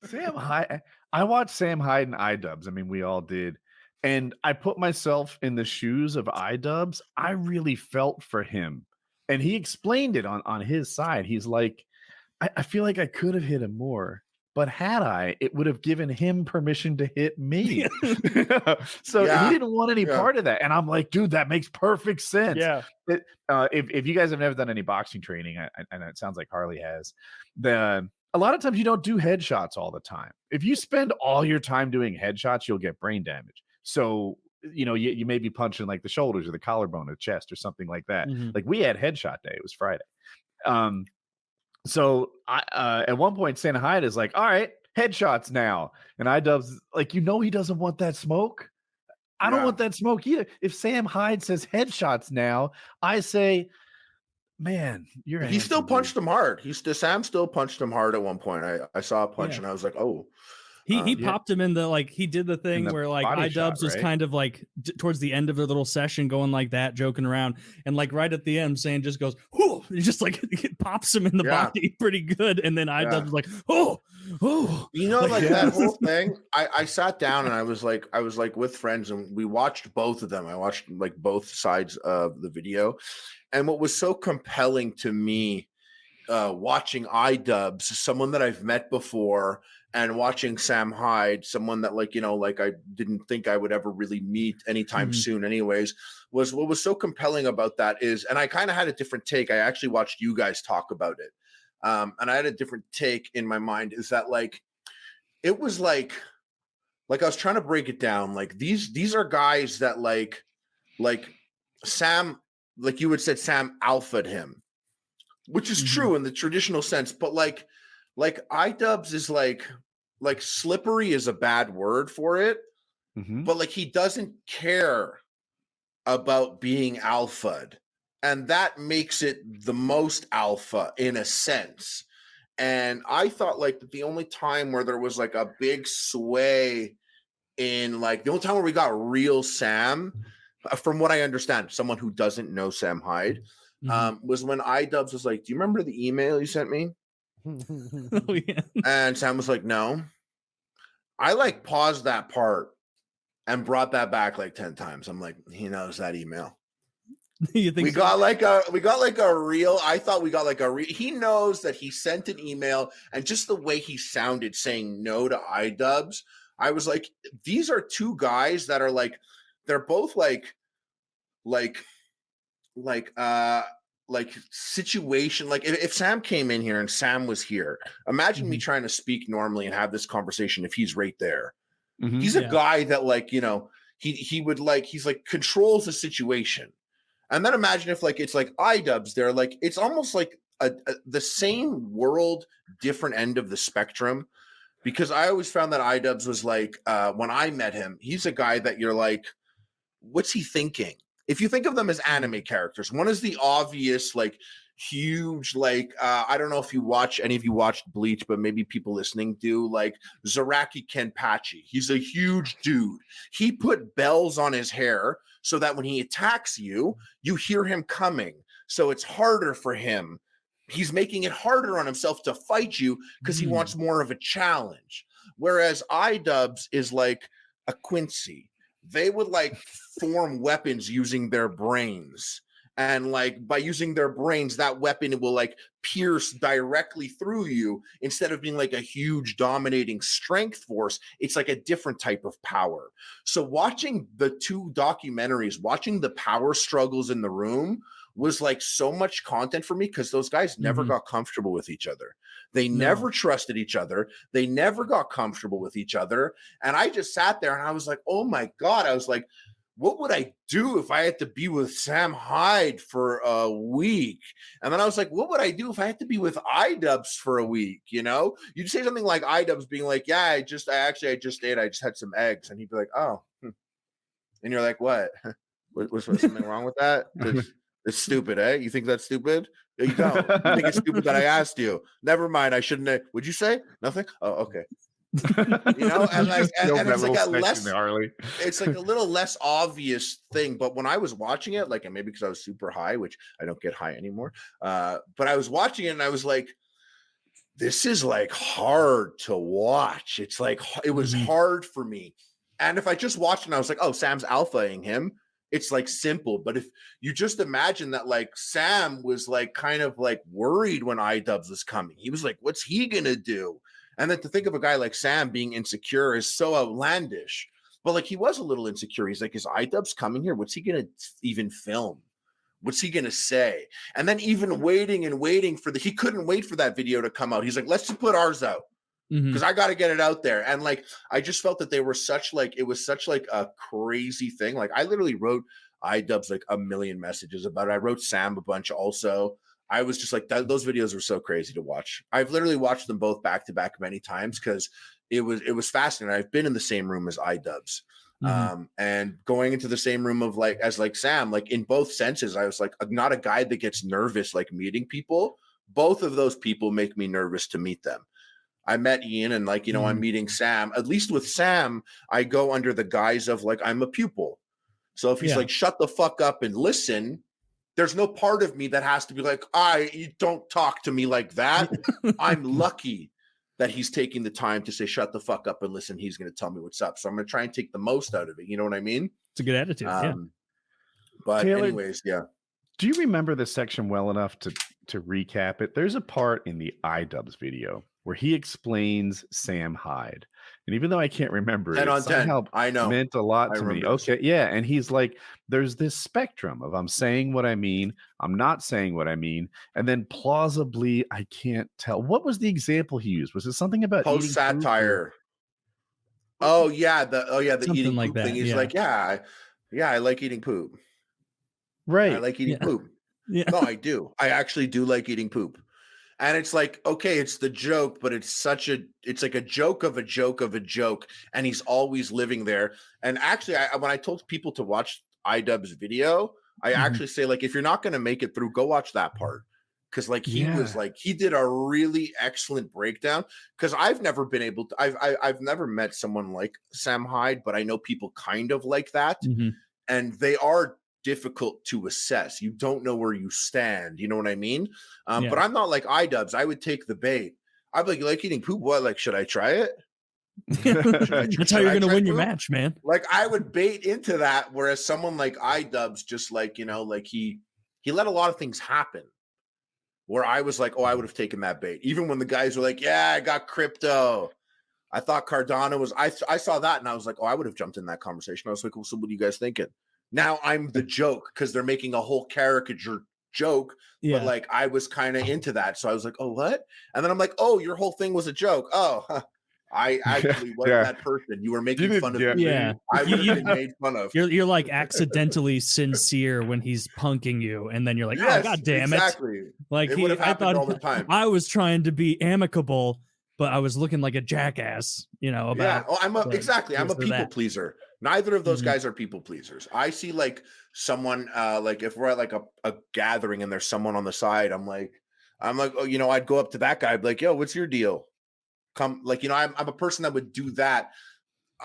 Sam Hyde. I watched Sam Hyde and iDubbbz. I mean, we all did. And I put myself in the shoes of iDubbbz. I really felt for him. And he explained it on his side. He's like, I feel like I could have hit him more, but had I, it would have given him permission to hit me. So he didn't want any part of that. And I'm like, dude, that makes perfect sense. Yeah. If you guys have never done any boxing training, and it sounds like Harley has, then a lot of times you don't do headshots all the time. If you spend all your time doing headshots, you'll get brain damage. So, you may be punching like the shoulders or the collarbone or the chest or something like that. Like we had headshot day. It was Friday. So I at one point, Sam Hyde is like, all right, headshots now. And iDubbbz, like, he doesn't want that smoke. I don't want that smoke either. If Sam Hyde says headshots now, I say, man, he still punched him hard. Sam still punched him hard at one point. I saw a punch and I was like, oh. He popped him in the, like, he did the thing where like iDubbbz was kind of like towards the end of their little session going like that, joking around, and like right at the end, Sam just goes, "Whoo!" He just like it pops him in the body pretty good, and then iDubbbz was like, "Oh, like that whole thing." I sat down and I was like with friends and we watched both of them. I watched like both sides of the video, and what was so compelling to me, watching iDubbbz, someone that I've met before, and watching Sam Hyde, someone that like I didn't think I would ever really meet anytime soon anyways, was what was so compelling about that is, and I kind of had a different take. I actually watched you guys talk about it. And I had a different take in my mind, is that like, it was like I was trying to break it down. Like these are guys that like Sam, like you had said, Sam alphaed him, which is true in the traditional sense, but like iDubbbz is like slippery is a bad word for it, but like he doesn't care about being alphaed, and that makes it the most alpha in a sense. And I thought like that the only time where there was like a big sway in like the only time where we got real Sam, from what I understand, someone who doesn't know Sam Hyde, was when iDubbbz was like, "Do you remember the email you sent me?" And Sam was like, "No." I like paused that part and brought that back like 10 times. I'm like, he knows that email. You think we got like a real, I thought we got like a real, he knows that he sent an email, and just the way he sounded saying no to iDubbbz, I was like, these are two guys that are like, they're both like situation. Like if Sam came in here and Sam was here, imagine me trying to speak normally and have this conversation if he's right there. He's a guy that like, he would like, he's like controls the situation. And then imagine if like, it's like iDubbbz there, like, it's almost like the same world, different end of the spectrum. Because I always found that iDubbbz was like, when I met him, he's a guy that you're like, what's he thinking? If you think of them as anime characters, one is the obvious, like, huge, like, I don't know if any of you watched Bleach, but maybe people listening do, like, Zaraki Kenpachi. He's a huge dude. He put bells on his hair so that when he attacks you, you hear him coming. So it's harder for him. He's making it harder on himself to fight you because he wants more of a challenge. Whereas iDubbbz is like a Quincy. They would like form weapons using their brains. And like by using their brains, that weapon will like pierce directly through you instead of being like a huge dominating strength force. It's like a different type of power. So watching the two documentaries, watching the power struggles in the room was like so much content for me because those guys never got comfortable with each other. They never trusted each other. They never got comfortable with each other. And I just sat there and I was like, oh my God. I was like, what would I do if I had to be with Sam Hyde for a week? And then I was like, what would I do if I had to be with iDubbbz for a week? You know, you'd say something like iDubbbz being like, yeah, I just ate, I just had some eggs. And he'd be like, oh, and you're like, what? Was something wrong with that? It's stupid, eh? You think that's stupid? You don't. You think it's stupid that I asked you. Never mind. I shouldn't have. Would you say nothing? Oh, okay. You know, and like, and it's like a less, it's like a little less obvious thing. But when I was watching it, like, and maybe because I was super high, which I don't get high anymore. But I was watching it and I was like, this is like hard to watch. It's like, it was hard for me. And if I just watched and I was like, oh, Sam's alphaing him, it's like simple. But if you just imagine that, like, Sam was like kind of like worried when iDubbbz was coming. He was like, what's he gonna do? And then to think of a guy like Sam being insecure is so outlandish. But like, he was a little insecure. He's like, is iDubbbz coming here? What's he gonna even film? What's he gonna say? And then even waiting and waiting for he couldn't wait for that video to come out. He's like, let's just put ours out, because I got to get it out there. And like, I just felt that they were such like, it was such like a crazy thing. Like, I literally wrote iDubbbz like a million messages about it. I wrote Sam a bunch also. I was just like, those videos were so crazy to watch. I've literally watched them both back to back many times because it was fascinating. I've been in the same room as iDubbbz. And going into the same room of like, as like Sam, like in both senses, I was like, not a guy that gets nervous, like meeting people. Both of those people make me nervous to meet them. I met Ian and like, you know, I'm meeting Sam. At least with Sam, I go under the guise of like, I'm a pupil. So if he's like, shut the fuck up and listen, there's no part of me that has to be like, you don't talk to me like that. I'm lucky that he's taking the time to say, shut the fuck up and listen. He's going to tell me what's up. So I'm going to try and take the most out of it. You know what I mean? It's a good attitude. But Taylor, anyways, do you remember this section well enough to recap it? There's a part in the iDubbbz video where he explains Sam Hyde. And even though I can't remember 10 it, on 10. I know. Meant a lot to me. Okay, yeah. And he's like, there's this spectrum of I'm saying what I mean, I'm not saying what I mean, and then plausibly I can't tell. What was the example he used? Was it something about post satire? The eating like poop that, thing. He's like, I like eating poop. Right. I like eating poop. No, I do. I actually do like eating poop. And it's like, okay, it's the joke, but it's like a joke of a joke of a joke. And he's always living there. And actually, when I told people to watch iDubbbz video, I actually say, like, if you're not going to make it through, go watch that part. Because like he did a really excellent breakdown. Because I've never been able to, I've never met someone like Sam Hyde, but I know people kind of like that. And they are difficult to assess. You don't know where you stand. You know what I mean? But I'm not like iDubbbz. I would take the bait. I'd be like, you like eating poop? What? Like, should I try it? That's how you're going to win your match, man. Like, I would bait into that. Whereas someone like iDubbbz, just like, you know, like he let a lot of things happen where I was like, oh, I would have taken that bait. Even when the guys were like, yeah, I got crypto. I thought Cardano was, I saw that and I was like, oh, I would have jumped in that conversation. I was like, well, so what are you guys thinking? Now I'm the joke because they're making a whole caricature joke, but like I was kind of into that. So I was like, oh, what? And then I'm like, oh, your whole thing was a joke. Oh, I actually wasn't that person. You were making fun of me. Yeah. I would have been made fun of. You're like accidentally sincere when he's punking you. And then you're like, oh, God damn it. Exactly. Like it would have happened all the time. I was trying to be amicable, but I was looking like a jackass, you know, about. Yeah. I'm a people pleaser. Neither of those guys are people pleasers. I see like someone, like if we're at like a gathering and there's someone on the side, I'm like, oh, you know, I'd go up to that guy, I'd be like, yo, what's your deal? Come, like, you know, I'm a person that would do that.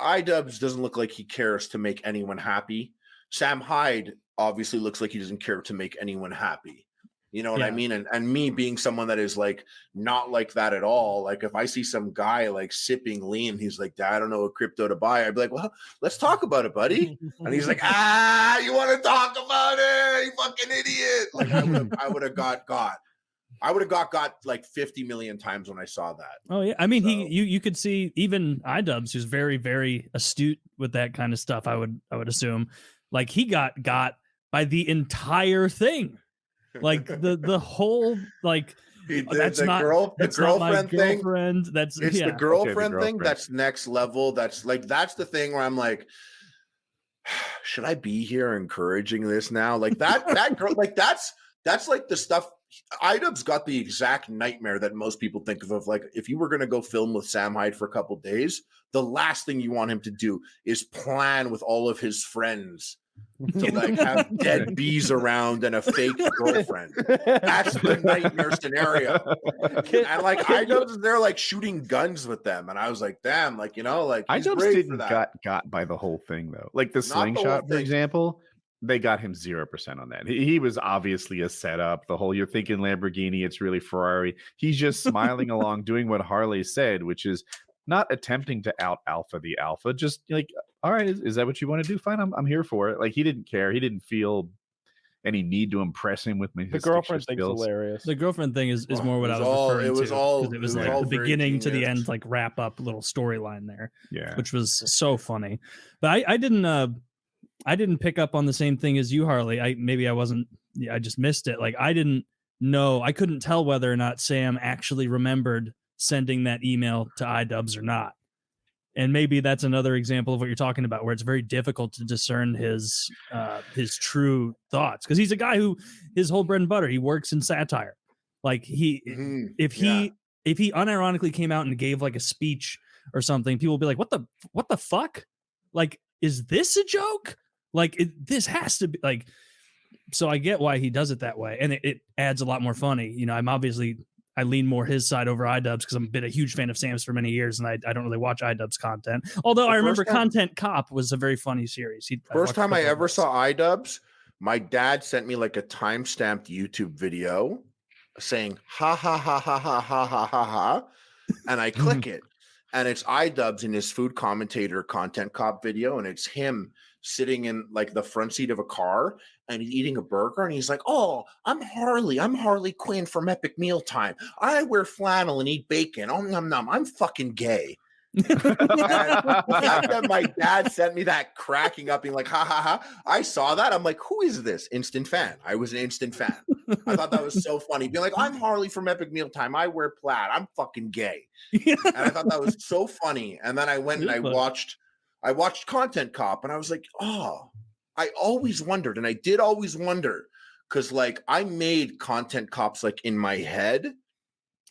iDubbbz doesn't look like he cares to make anyone happy. Sam Hyde obviously looks like he doesn't care to make anyone happy. You know what I mean? And me being someone that is like not like that at all. Like if I see some guy like sipping lean, he's like, I don't know what crypto to buy. I'd be like, well, let's talk about it, buddy. And he's like, you want to talk about it? You fucking idiot. Like I would have got like 50 million times when I saw that. Oh yeah. I mean, you could see even iDubbbz, who's very, very astute with that kind of stuff. I would assume like he got by the entire thing. Like the whole like that's the not girlfriend thing. That's the girlfriend thing. That's next level. That's the thing where I'm like, should I be here encouraging this now? Like that girl. Like that's like the stuff. iDubbbz got the exact nightmare that most people think of like if you were going to go film with Sam Hyde for a couple of days, the last thing you want him to do is plan with all of his friends to like have dead bees around and a fake girlfriend. That's the nightmare scenario. And like iDubbbz is there like shooting guns with them, and I was like, damn, like, you know, like iDubbbz didn't got by the whole thing though. Like the slingshot, for example. they got him 0% on that. He was obviously a setup. The whole, you're thinking Lamborghini, it's really Ferrari. He's just smiling along, doing what Harley said, which is not attempting to out alpha the alpha. Just like, all right, is that what you want to do? Fine, I'm here for it. Like, he didn't care. He didn't feel any need to impress him with the girlfriend thing's hilarious. The girlfriend thing is more what I was referring to. It was like the beginning to the end, like wrap up little storyline there. Yeah, which was so funny. But I didn't pick up on the same thing as you, Harley. I just missed it. Like, I didn't know. I couldn't tell whether or not Sam actually remembered sending that email to iDubbbz or not. And maybe that's another example of what you're talking about, where it's very difficult to discern his true thoughts, because he's a guy who his whole bread and butter, he works in satire. Like, if he unironically came out and gave like a speech or something, people will be like, what the fuck? Like, is this a joke? Like, this has to be like. So I get why he does it that way, and it adds a lot more funny. You know, I lean more his side over iDubbbz because I've been a huge fan of Sam's for many years, and I don't really watch iDubbbz content. Although I remember Content Cop was a very funny series. First time I ever saw iDubbbz, my dad sent me like a time-stamped YouTube video saying ha ha ha ha ha ha ha ha ha, and I click it, and it's iDubbbz in his food commentator Content Cop video, and it's him sitting in like the front seat of a car, and he's eating a burger, and he's like, "Oh, I'm Harley Quinn from Epic Mealtime. I wear flannel and eat bacon. Oh, nom nom. I'm fucking gay." And my dad sent me that, cracking up, being like, "Ha ha ha!" I saw that. I'm like, "Who is this?" Instant fan. I was an instant fan. I thought that was so funny. Being like, "I'm Harley from Epic Mealtime. I wear plaid. I'm fucking gay." And I thought that was so funny. And then I went and I watched Content Cop, and I was like, oh, I always wondered, and I did always wonder, because like I made Content Cops like in my head.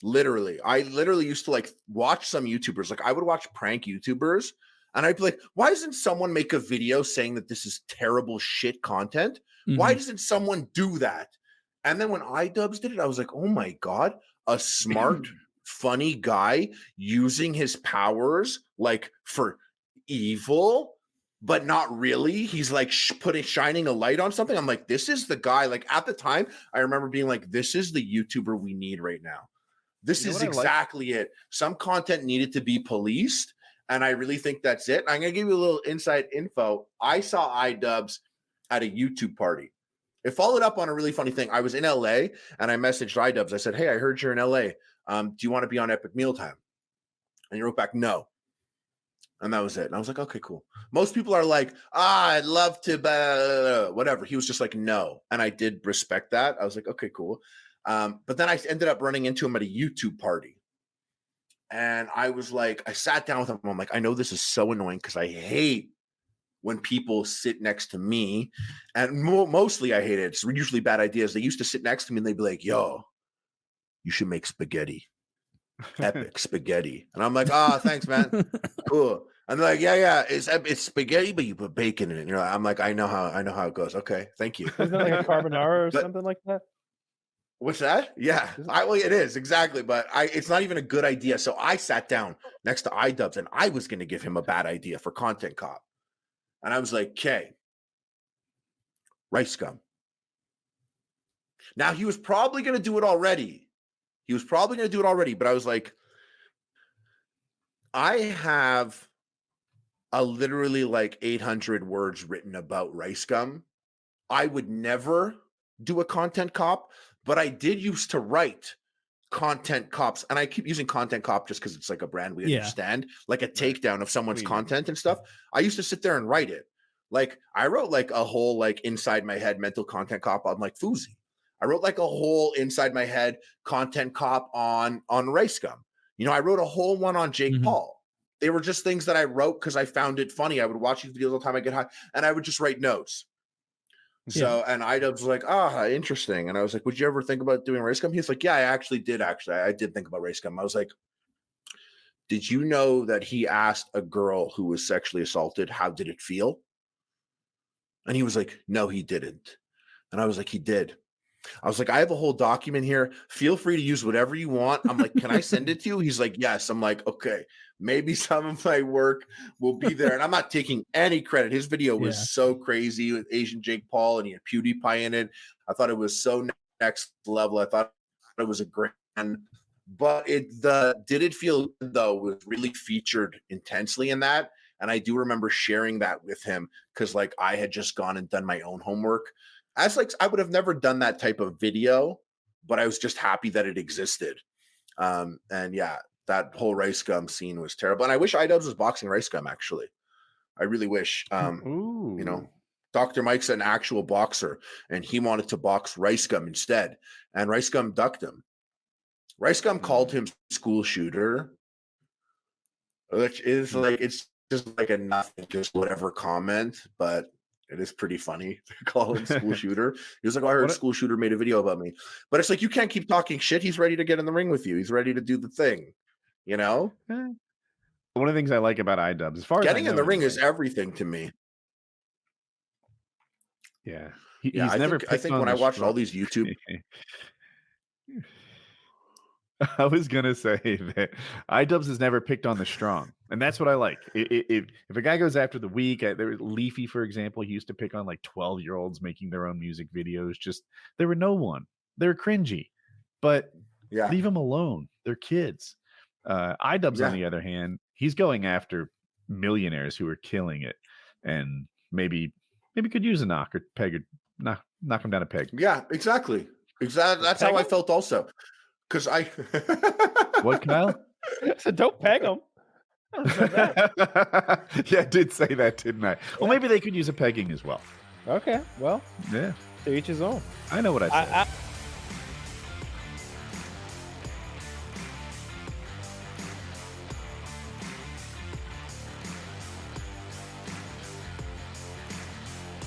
I literally used to like watch some YouTubers. Like, I would watch prank YouTubers, and I'd be like, why doesn't someone make a video saying that this is terrible shit content? Why doesn't someone do that? And then when iDubbbz did it, I was like, oh my God, a smart, funny guy using his powers like for evil, but not really. He's like shining a light on something. I'm like, this is the guy. Like, at the time, I remember being like, this is the YouTuber we need right now. This is exactly it. Some content needed to be policed, and I really think that's it. I'm gonna give you a little inside info. I saw iDubbbz at a YouTube party. It followed up on a really funny thing. I was in LA, and I messaged iDubbbz. I said, "Hey, I heard you're in LA. Do you want to be on Epic Mealtime?" And he wrote back, "No." And that was it. And I was like, okay, cool. Most people are like, I'd love to, whatever. He was just like, no. And I did respect that. I was like, okay, cool. But then I ended up running into him at a YouTube party. And I was like, I sat down with him. I'm like, I know this is so annoying because I hate when people sit next to me. And mostly I hate it. It's usually bad ideas. They used to sit next to me and they'd be like, yo, you should make spaghetti. Epic spaghetti. And I'm like, thanks, man. Cool. And they're like, yeah, it's spaghetti, but you put bacon in it. And you're like, I'm like, I know how it goes. Okay, thank you. Isn't it like a carbonara or something like that? What's that? Yeah, it is exactly, but it's not even a good idea. So I sat down next to iDubbbz, and I was going to give him a bad idea for Content Cop, and I was like, "Okay, rice gum." Now he was probably going to do it already. But I was like, I have literally like 800 words written about rice gum. I would never do a Content Cop, but I did used to write Content Cops, and I keep using Content Cop just because it's like a brand we understand, like a takedown of someone's content and stuff. I used to sit there and write it. Like, I wrote like a whole like inside my head mental Content Cop on like Fuzi. I wrote like a whole inside my head Content Cop on rice gum. You know, I wrote a whole one on Jake Paul. They were just things that I wrote because I found it funny. I would watch these videos all the time I get high, and I would just write notes. So, and iDubbbz was like, interesting. And I was like, would you ever think about doing rice gum? He's like, yeah, I did think about rice gum. I was like, did you know that he asked a girl who was sexually assaulted, how did it feel? And he was like, no, he didn't. And I was like, he did. I was like, I have a whole document here. Feel free to use whatever you want. I'm like, can I send it to you? He's like, yes. I'm like, okay, maybe some of my work will be there. And I'm not taking any credit. His video was so crazy with Asian Jake Paul, and he had PewDiePie in it. I thought it was so next level. I thought it was a great one. But Did It Feel Good, though, was really featured intensely in that. And I do remember sharing that with him because like I had just gone and done my own homework. As like I would have never done that type of video, but I was just happy that it existed. And yeah, that whole Rice Gum scene was terrible. And I wish iDubbbz was boxing Rice Gum, actually. I really wish. You know, Dr. Mike's an actual boxer, and he wanted to box Rice Gum instead. And Rice Gum ducked him. Rice Gum called him school shooter, which is like, it's just like a nothing, just whatever comment, but it is pretty funny to call him school shooter. He was like, oh, I heard school shooter made a video about me. But it's like, you can't keep talking shit. He's ready to get in the ring with you. He's ready to do the thing, you know? One of the things I like about iDubbbz, as far as getting in the ring is everything to me. Yeah. He's never I think when I watched all these YouTube... I was gonna say that iDubbbz has never picked on the strong, and that's what I like. If a guy goes after the weak, there was Leafy, for example. He used to pick on like 12-year-olds making their own music videos. Just there were no one. They're cringy, but leave them alone. They're kids. iDubbbz, on the other hand, he's going after millionaires who are killing it, and maybe could use a knock or peg or knock him down a peg. Yeah, exactly. That's how I felt also. Because I what, Kyle? So don't peg them. Yeah, I did say that, didn't I? Well, maybe they could use a pegging as well. Okay, well, yeah, to each his own. I know what I said.